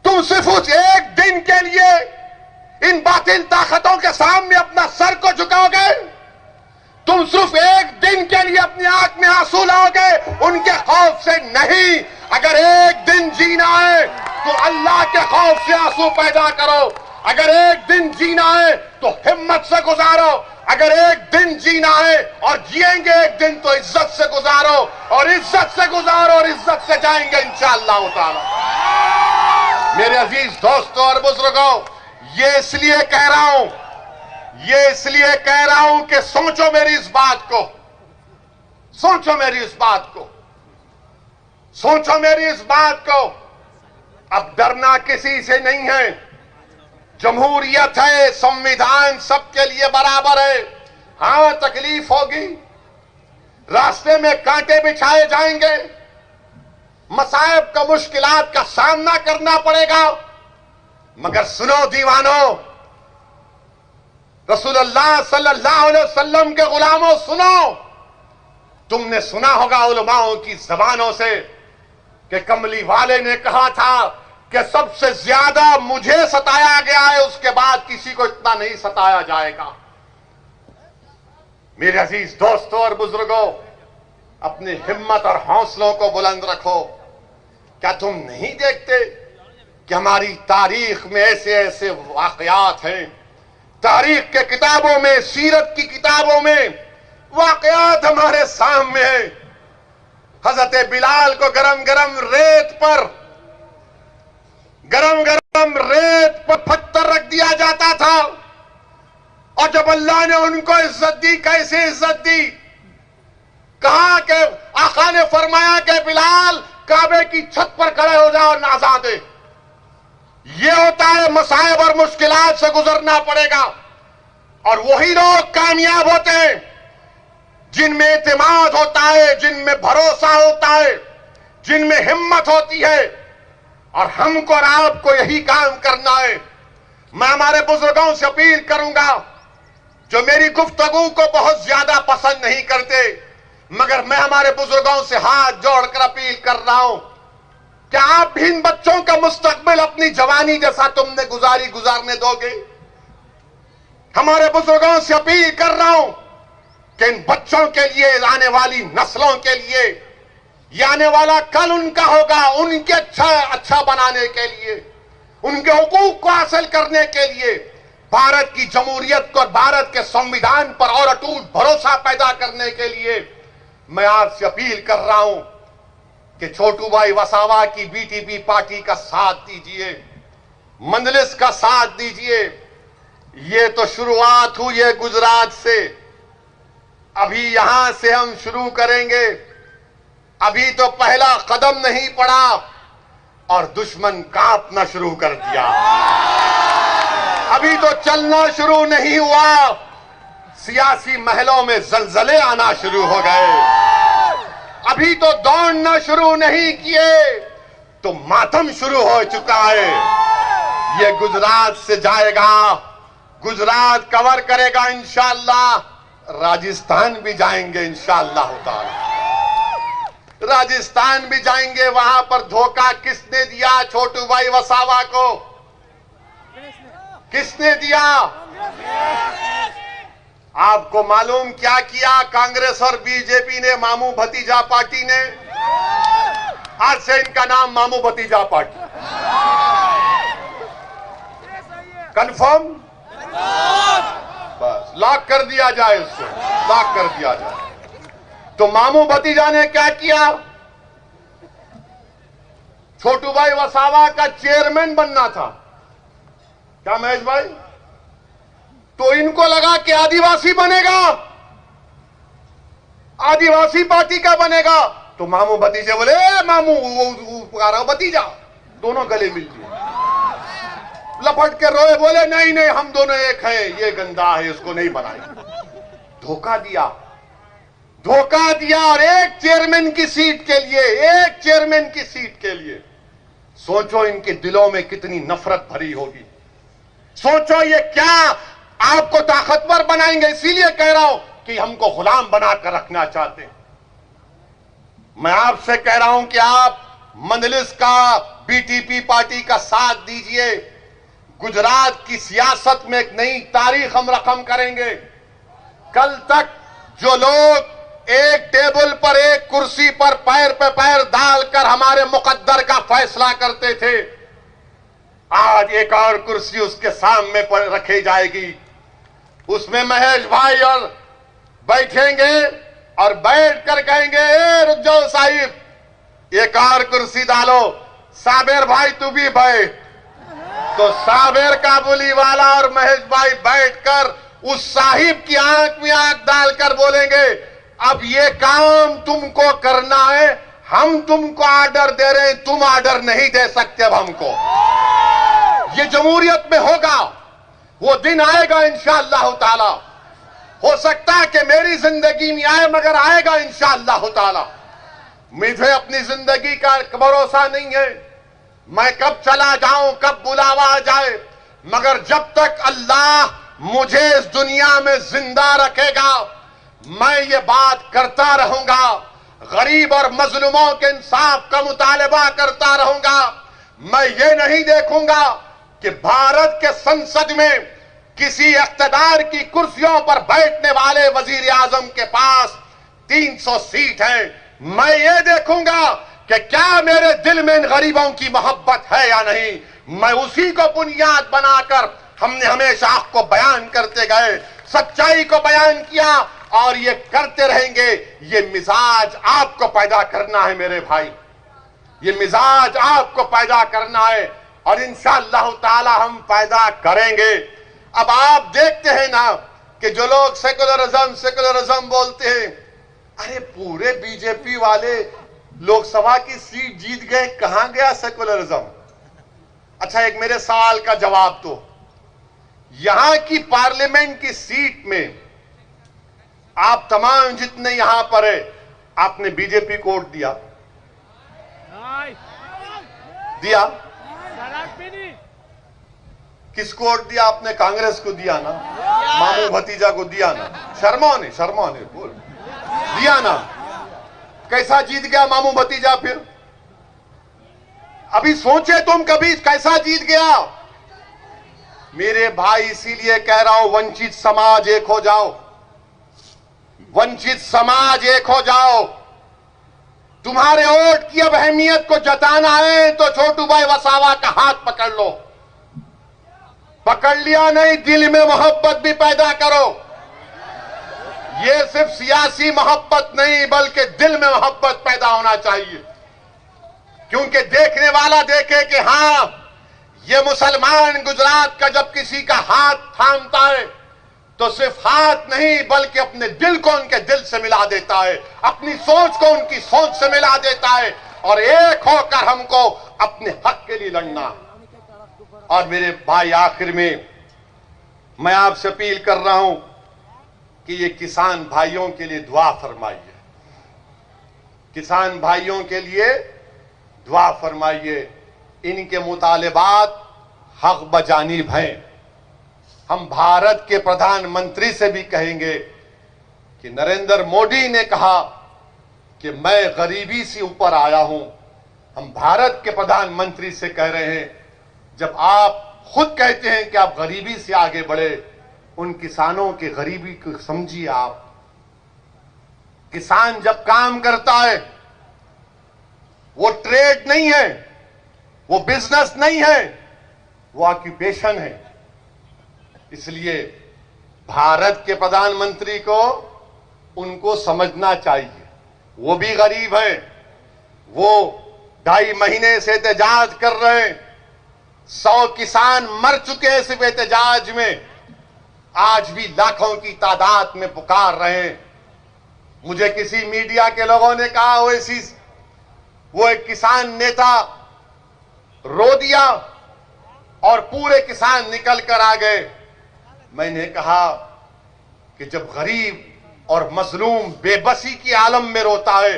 तुम सिर्फ उस एक दिन के लिए इन बातिल ताकतों के सामने अपना सर को झुकाओगे, तुम सिर्फ एक दिन के लिए अपनी आंख में आंसू लाओगे उनके खौफ से नहीं। अगर एक दिन जीना है तो अल्लाह के खौफ से आंसू पैदा करो, अगर एक दिन जीना है तो हिम्मत से गुजारो, अगर एक दिन जीना है और जिएंगे एक दिन तो इज्जत से गुजारो, और इज्जत से गुजारो और इज्जत से जाएंगे इंशाअल्लाह ताला। मेरे अजीज दोस्तों और बुजुर्गों, ये इसलिए कह रहा हूं, ये इसलिए कह रहा हूं कि सोचो मेरी इस बात को, सोचो मेरी इस बात को, सोचो मेरी इस बात को। अब डरना किसी से नहीं है, जमहूरियत है, संविधान सबके लिए बराबर है। हां तकलीफ होगी, रास्ते में कांटे बिछाए जाएंगे, मसाइब का मुश्किलात का सामना करना पड़ेगा, मगर सुनो दीवानों, रसूलुल्लाह सल्लल्लाहु अलैहि वसल्लम के गुलामों सुनो, तुमने सुना होगा उलमाओं की जबानों से कि कमली वाले ने कहा था कि सबसे ज्यादा मुझे सताया गया है, उसके बाद किसी को इतना नहीं सताया जाएगा। मेरे अजीज दोस्तों और बुजुर्गों, अपनी हिम्मत और हौसलों को बुलंद रखो। क्या तुम नहीं देखते कि हमारी तारीख में ऐसे ऐसे वाकयात हैं, तारीख के किताबों में, सीरत की किताबों में वाकयात हमारे सामने हैं। हजरत बिलाल को गरम गरम रेत पर पत्थर रख दिया जाता था, और जब अल्लाह ने उनको इज्जत दी, कैसे इज्जत दी, कहा कि आका ने फरमाया कि बिलाल काबे की छत पर खड़े हो जाओ और अज़ान दे। ये होता है मसाइब और मुश्किलात से गुजरना पड़ेगा, और वही लोग कामयाब होते हैं जिनमें इत्मीनान होता है, जिनमें भरोसा होता है, जिनमें हिम्मत होती है। और हमको और आपको यही काम करना है। मैं हमारे बुजुर्गों से अपील करूंगा, जो मेरी गुफ्तगू को बहुत ज्यादा पसंद नहीं करते, मगर मैं हमारे बुजुर्गों से हाथ जोड़कर अपील कर रहा हूं, क्या आप भी इन बच्चों का मुस्तकबिल अपनी जवानी जैसा तुमने गुजारने दोगे? हमारे बुजुर्गों से अपील कर रहा हूं कि इन बच्चों के लिए, आने वाली नस्लों के लिए, ये आने वाला कल उनका होगा, उनके अच्छा बनाने के लिए, उनके हुकूक को हासिल करने के लिए, भारत की जमहूरियत को, भारत के संविधान पर और अटूट भरोसा पैदा करने के लिए मैं आपसे अपील कर रहा हूं कि छोटू भाई वसावा की बीटीपी पार्टी का साथ दीजिए, मंजलिस का साथ दीजिए। ये तो शुरुआत हुई है गुजरात से, अभी यहां से हम शुरू करेंगे। अभी तो पहला कदम नहीं पड़ा और दुश्मन कांपना शुरू कर दिया। अभी तो चलना शुरू नहीं हुआ, सियासी महलों में जलजले आना शुरू हो गए। अभी तो दौड़ना शुरू नहीं किए तो मातम शुरू हो चुका है। ये गुजरात से जाएगा, गुजरात कवर करेगा इंशाअल्लाह, राजस्थान भी जाएंगे इंशाअल्लाह ताला, राजस्थान भी जाएंगे। वहां पर धोखा किसने दिया छोटू भाई वसावा को? किसने दिया? आपको मालूम क्या किया कांग्रेस और बीजेपी ने, मामू भतीजा पार्टी ने? आज से इनका नाम मामू भतीजा पार्टी। कंफर्म? बस लॉक कर दिया जाए, इसको लॉक कर दिया जाए। तो मामू भतीजा ने क्या किया? छोटू भाई वसावा का चेयरमैन बनना था, क्या महेश भाई? तो इनको लगा कि आदिवासी बनेगा, आदिवासी पार्टी का बनेगा। तो मामू भतीजे बोले, मामू वो पुकारा भतीजा, दोनों गले मिल गए, लपट के रोए, बोले नहीं नहीं हम दोनों एक हैं, ये गंदा है, इसको नहीं बनाएंगे। धोखा दिया, धोखा दिया। और एक चेयरमैन की सीट के लिए, एक चेयरमैन की सीट के लिए सोचो इनके दिलों में कितनी नफरत भरी होगी। सोचो ये क्या आपको ताकतवर बनाएंगे। इसीलिए कह रहा हूं कि हमको गुलाम बनाकर रखना चाहते हैं। मैं आपसे कह रहा हूं कि आप मंजलिस का, बीटीपी पार्टी का साथ दीजिए। गुजरात की सियासत में एक नई तारीख हम रकम करेंगे। कल तक जो लोग एक टेबल पर, एक कुर्सी पर पैर पे पैर डालकर हमारे मुकद्दर का फैसला करते थे, आज एक और कुर्सी उसके सामने पर रखी जाएगी। उसमें महेश भाई और बैठेंगे और बैठकर कहेंगे, ए रुक जाओ साहिब, एक और कुर्सी डालो, साबिर भाई तू भी बैठ। तो साबिर काबुली वाला और महेश भाई बैठकर उस साहिब की आंख में आंख डालकर बोलेंगे, अब ये काम तुमको करना है, हम तुमको ऑर्डर दे रहे हैं, तुम ऑर्डर नहीं दे सकते अब हमको। ये जमहूरियत में होगा, वो दिन आएगा इंशाअल्लाह ताला। हो सकता है कि मेरी जिंदगी में आए, मगर आएगा इंशाअल्लाह ताला। मुझे अपनी जिंदगी का भरोसा नहीं है, मैं कब चला जाऊं, कब बुलावा आ जाए, मगर जब तक अल्लाह मुझे इस दुनिया में जिंदा रखेगा, मैं ये बात करता रहूंगा। गरीब और मजलूमों के इंसाफ का मुतालबा करता रहूंगा। मैं ये नहीं देखूंगा कि भारत के संसद में किसी इख्तिदार की कुर्सियों पर बैठने वाले वजीर आजम के पास 300 सीट है। मैं ये देखूंगा कि क्या मेरे दिल में इन गरीबों की मोहब्बत है या नहीं। मैं उसी को बुनियाद बनाकर हमने हमेशा हक को बयान करते गए, सच्चाई को बयान किया और ये करते रहेंगे। ये मिजाज आपको पैदा करना है मेरे भाई, ये मिजाज आपको पैदा करना है और इंशाअल्लाह ताला हम पैदा करेंगे। अब आप देखते हैं ना कि जो लोग सेकुलरिज्म बोलते हैं, अरे पूरे बीजेपी वाले लोकसभा की सीट जीत गए, कहां गया सेकुलरिज्म? अच्छा, एक मेरे सवाल का जवाब दो। यहां की पार्लियामेंट की सीट में आप तमाम जितने यहां पर है, आपने बीजेपी को वोट दिया? दिया? किसको वोट दिया आपने? कांग्रेस को दिया ना, मामू भतीजा को दिया ना, शर्मा ने बोल दिया ना। कैसा जीत गया मामू भतीजा? फिर अभी सोचे तुम कभी कैसा जीत गया? मेरे भाई, इसीलिए कह रहा हूं, वंचित समाज एक हो जाओ, वंचित समाज एक हो जाओ। तुम्हारे वोट की अब अहमियत को जताना है तो छोटू भाई वसावा का हाथ पकड़ लो। पकड़ लिया नहीं, दिल में मोहब्बत भी पैदा करो। यह सिर्फ सियासी मोहब्बत नहीं बल्कि दिल में मोहब्बत पैदा होना चाहिए, क्योंकि देखने वाला देखे कि हां, ये मुसलमान गुजरात का जब किसी का हाथ थामता है तो सिर्फ हाथ नहीं बल्कि अपने दिल को उनके दिल से मिला देता है, अपनी सोच को उनकी सोच से मिला देता है और एक होकर हमको अपने हक के लिए लड़ना। और मेरे भाई, आखिर में मैं आपसे अपील कर रहा हूं कि ये किसान भाइयों के लिए दुआ फरमाइए, किसान भाइयों के लिए दुआ फरमाइए। इनके मुतालिबात हक बजानिब हैं। हम भारत के प्रधानमंत्री से भी कहेंगे कि नरेंद्र मोदी ने कहा कि मैं गरीबी से ऊपर आया हूं। हम भारत के प्रधानमंत्री से कह रहे हैं, जब आप खुद कहते हैं कि आप गरीबी से आगे बढ़े, उन किसानों की गरीबी को समझिए। आप किसान जब काम करता है, वो ट्रेड नहीं है, वो बिजनेस नहीं है, वो ऑक्यूपेशन है। इसलिए भारत के प्रधानमंत्री को उनको समझना चाहिए। वो भी गरीब हैं, वो 2.5 महीने से एहतजाज कर रहे हैं। 100 किसान मर चुके हैं सिर्फ एहतजाज में, आज भी लाखों की तादाद में पुकार रहे हैं। मुझे किसी मीडिया के लोगों ने कहा वो एक किसान नेता रो दिया और पूरे किसान निकल कर आ गए। मैंने कहा कि जब गरीब और मजलूम बेबसी की आलम में रोता है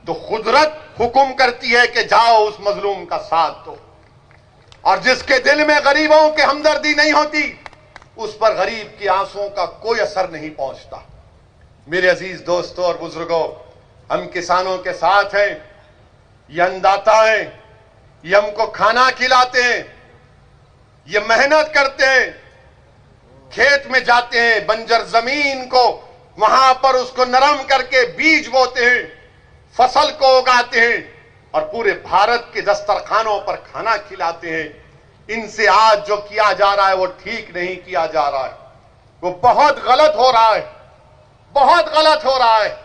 तो कुदरत हुक्म करती है कि जाओ उस मजलूम का साथ दो, और जिसके दिल में गरीबों की हमदर्दी नहीं होती उस पर गरीब की आंसुओं का कोई असर नहीं पहुंचता। मेरे अजीज दोस्तों और बुजुर्गों, हम किसानों के साथ हैं। ये अन्नदाता हैं, ये हमको खाना खिलाते हैं, ये मेहनत करते हैं, खेत में जाते हैं, बंजर जमीन को वहां पर उसको नरम करके बीज बोते हैं, फसल को उगाते हैं और पूरे भारत के दस्तरखानों पर खाना खिलाते हैं। इनसे आज जो किया जा रहा है वो ठीक नहीं किया जा रहा है, वो बहुत गलत हो रहा है, बहुत गलत हो रहा है।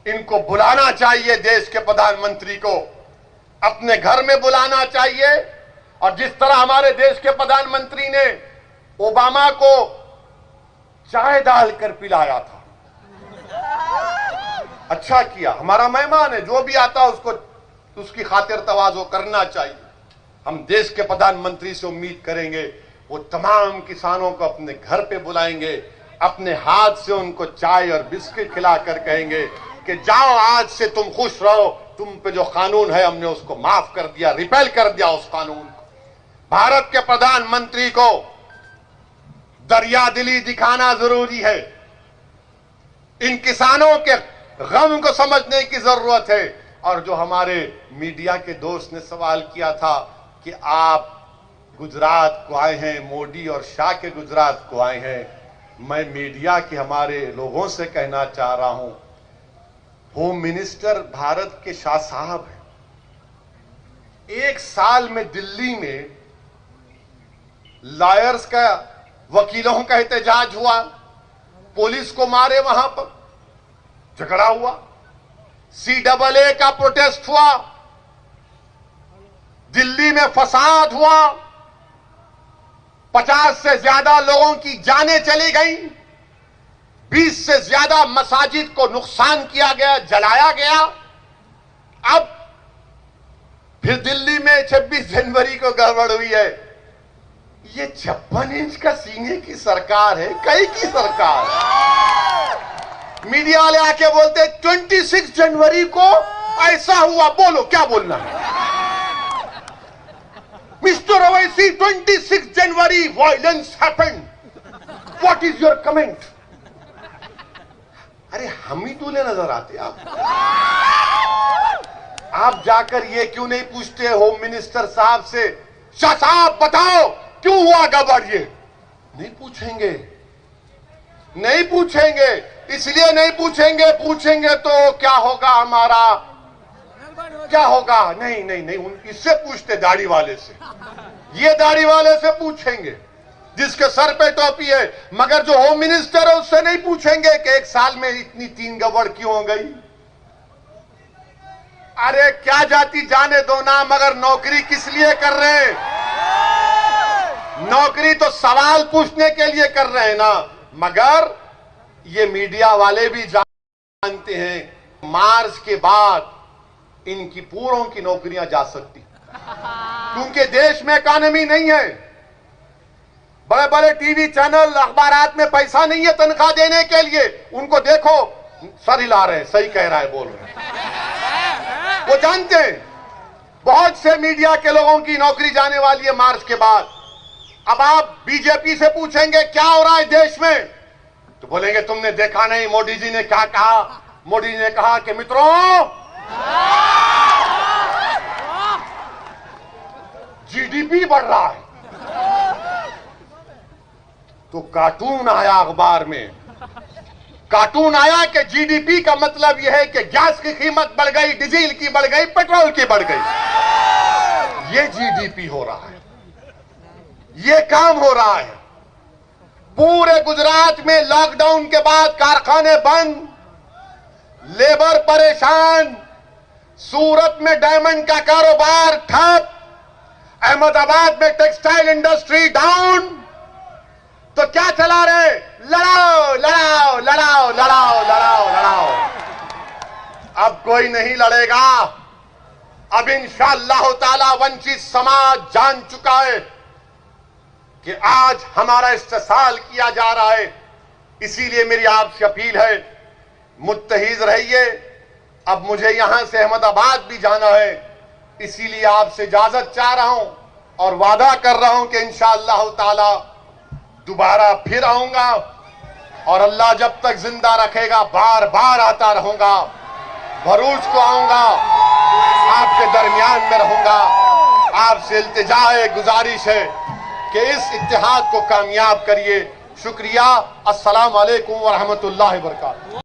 इनको बुलाना चाहिए, देश के प्रधानमंत्री को अपने घर में बुलाना चाहिए। और जिस तरह हमारे देश के प्रधानमंत्री ने ओबामा को चाय डालकर पिलाया था, अच्छा किया। हमारा मेहमान है, जो भी आता है उसको उसकी खातिर तवाज़ो करना चाहिए। हम देश के प्रधानमंत्री से उम्मीद करेंगे वो तमाम किसानों को अपने घर पे बुलाएंगे, अपने हाथ से उनको चाय और बिस्किट खिलाकर कहेंगे कि जाओ, आज से तुम खुश रहो, तुम पे जो कानून है हमने उसको माफ कर दिया, रिपेल कर दिया उस कानून को। भारत के प्रधानमंत्री को दरियादिली दिखाना जरूरी है। इन किसानों के गम को समझने की जरूरत है और जो हमारे मीडिया के दोस्त ने सवाल किया था कि आप गुजरात को आए हैं, मोदी और शाह के गुजरात को आए हैं, मैं मीडिया के हमारे लोगों से कहना चाह रहा हूं, होम मिनिस्टर भारत के शाह साहब हैं। एक साल में दिल्ली में लॉयर्स का, वकीलों का एहतजाज हुआ, पुलिस को मारे, वहां पर झगड़ा हुआ, CAA का प्रोटेस्ट हुआ, दिल्ली में फसाद हुआ, 50 से ज्यादा लोगों की जानें चली गई, 20 से ज्यादा मसाजिद को नुकसान किया गया, जलाया गया। अब फिर दिल्ली में 26 जनवरी को गड़बड़ हुई है। ये 56 इंच का सीने की सरकार है, कई की सरकार। मीडिया वाले आके बोलते 26 जनवरी को ऐसा हुआ, बोलो क्या बोलना है। Mister Owaisi, 26 January violence happened, what is your comment. अरे हम ही दूल्हे नजर आते आप जाकर ये क्यों नहीं पूछते होम मिनिस्टर साहब से, शाह साहब बताओ क्यों हुआ गड़बड़। ये नहीं पूछेंगे, नहीं पूछेंगे, इसलिए नहीं पूछेंगे, पूछेंगे तो क्या होगा, हमारा क्या होगा। नहीं नहीं नहीं, इससे पूछते, दाढ़ी वाले से, ये दाढ़ी वाले से पूछेंगे जिसके सर पे टोपी है, मगर जो होम मिनिस्टर है उससे नहीं पूछेंगे कि एक साल में इतनी 3 गड़बड़ क्यों हो गई। अरे क्या जाति जाने दो ना, मगर नौकरी किस लिए कर रहे हैं। नौकरी तो सवाल पूछने के लिए कर रहे हैं ना, मगर ये मीडिया वाले भी जानते हैं मार्च के बाद इनकी पूरों की नौकरियां जा सकती, क्योंकि देश में इकॉनमी नहीं है, बड़े बड़े टीवी चैनल, अखबारात में पैसा नहीं है तनख्वाह देने के लिए। उनको देखो सर हिला रहे हैं, सही कह रहा है, बोल रहे हैं, वो जानते हैं बहुत से मीडिया के लोगों की नौकरी जाने वाली है मार्च के बाद। अब आप बीजेपी से पूछेंगे क्या हो रहा है देश में, तो बोलेंगे तुमने देखा नहीं मोदी जी ने क्या कहा। मोदी जी ने कहा कि मित्रों GDP बढ़ रहा है, तो कार्टून आया अखबार में, कार्टून आया कि GDP का मतलब यह है कि गैस की कीमत बढ़ गई, डीजल की बढ़ गई, पेट्रोल की बढ़ गई। ये GDP हो रहा है, ये काम हो रहा है। पूरे गुजरात में लॉकडाउन के बाद कारखाने बंद, लेबर परेशान, सूरत में डायमंड का कारोबार ठप, अहमदाबाद में टेक्सटाइल इंडस्ट्री डाउन। तो क्या चला रहे, लड़ाओ लड़ाओ लड़ाओ लड़ाओ लड़ाओ लड़ाओ। अब कोई नहीं लड़ेगा। अब इंशाअल्लाह ताला वंचित समाज जान चुका है कि आज हमारा इस्तेसाल किया जा रहा है। इसीलिए मेरी आपसे अपील है, मुत्तहिद रहिए। अब मुझे यहां से अहमदाबाद भी जाना है, इसीलिए आपसे इजाजत चाह रहा हूं और वादा कर रहा हूं कि इंशाअल्लाह ताला दोबारा फिर आऊंगा और अल्लाह जब तक जिंदा रखेगा बार बार आता रहूंगा। भरूच को आऊंगा, आपके दरमियान में रहूंगा। आपसे इल्तिजा है, गुजारिश है कि इस इत्तेहाद को कामयाब करिए। शुक्रिया। अस्सलाम वालेकुम व रहमतुल्लाहि व बरकातहू।